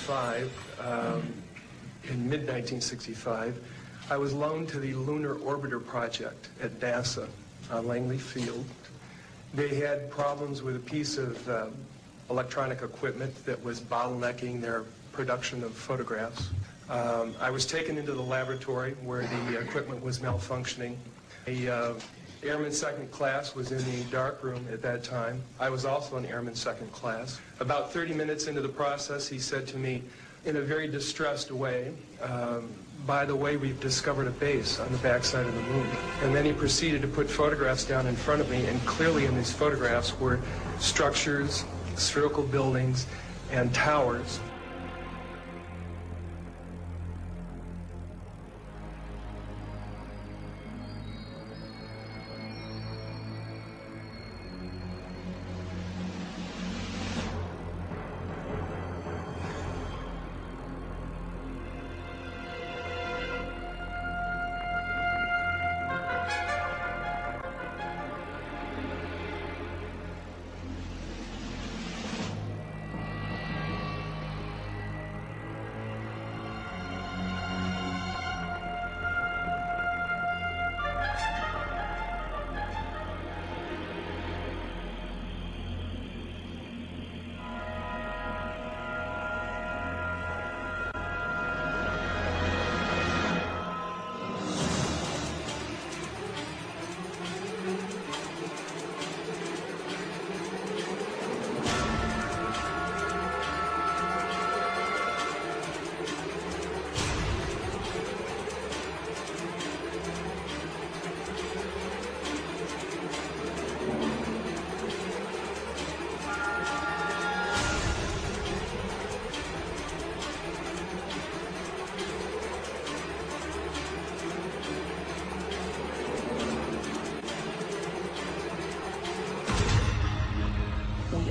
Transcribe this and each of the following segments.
1965, in mid-1965, I was loaned to the Lunar Orbiter Project at NASA on Langley Field. They had problems with a piece of electronic equipment that was bottlenecking their production of photographs. I was taken into the laboratory where the equipment was malfunctioning. The Airman Second Class was in the darkroom at that time. I was also an Airman Second Class. About 30 minutes into the process, he said to me in a very distressed way, by the way, we've discovered a base on the backside of the moon. And then he proceeded to put photographs down in front of me, and clearly in these photographs were structures, spherical buildings, and towers.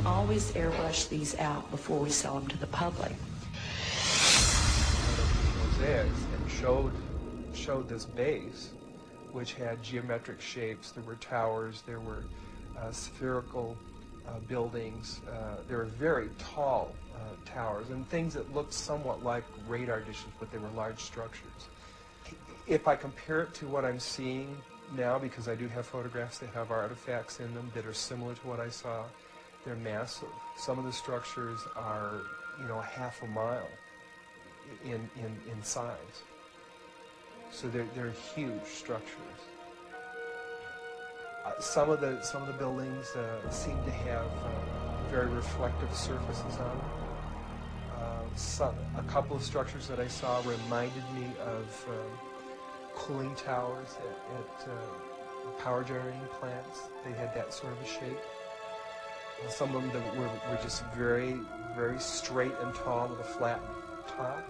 Always airbrush these out before we sell them to the public. Mosaics and showed this base, which had geometric shapes. There were towers, there were spherical buildings, there were very tall towers and things that looked somewhat like radar dishes, but they were large structures. If I compare it to what I'm seeing now, because I do have photographs that have artifacts in them that are similar to what I saw, they're massive. Some of the structures are, half a mile in size. So they're huge structures. Some of the buildings seem to have very reflective surfaces on them. A couple of structures that I saw reminded me of cooling towers at power generating plants. They had that sort of a shape. Some of them that were just very, very straight and tall with a flat top.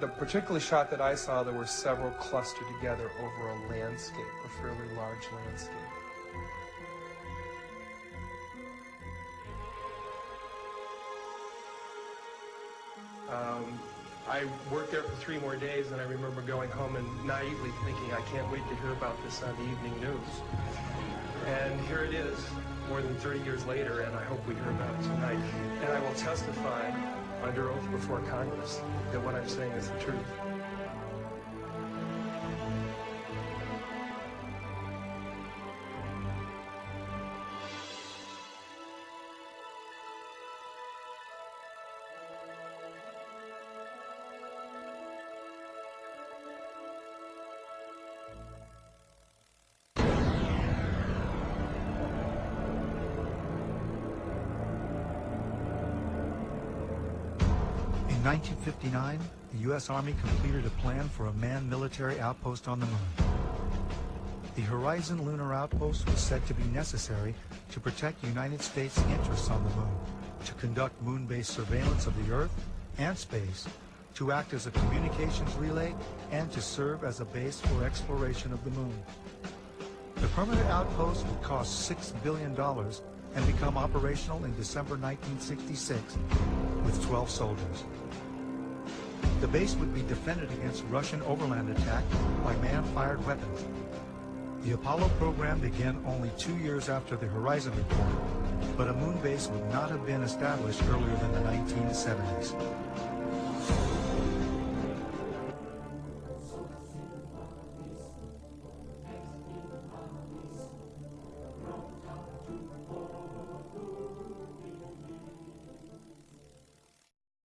The particular shot that I saw, there were several clustered together over a landscape, a fairly large landscape. I worked there for 3 more days, and I remember going home and naively thinking, I can't wait to hear about this on the evening news. And here it is, more than 30 years later, and I hope we hear about it tonight. And I will testify under oath before Congress that what I'm saying is the truth. In 1959, the U.S. Army completed a plan for a manned military outpost on the moon. The Horizon Lunar Outpost was said to be necessary to protect United States interests on the moon, to conduct moon-based surveillance of the Earth and space, to act as a communications relay, and to serve as a base for exploration of the moon. The permanent outpost would cost $6 billion and become operational in December 1966 with 12 soldiers. The base would be defended against Russian overland attack by man-fired weapons. The Apollo program began only 2 years after the Horizon report, but a moon base would not have been established earlier than the 1970s.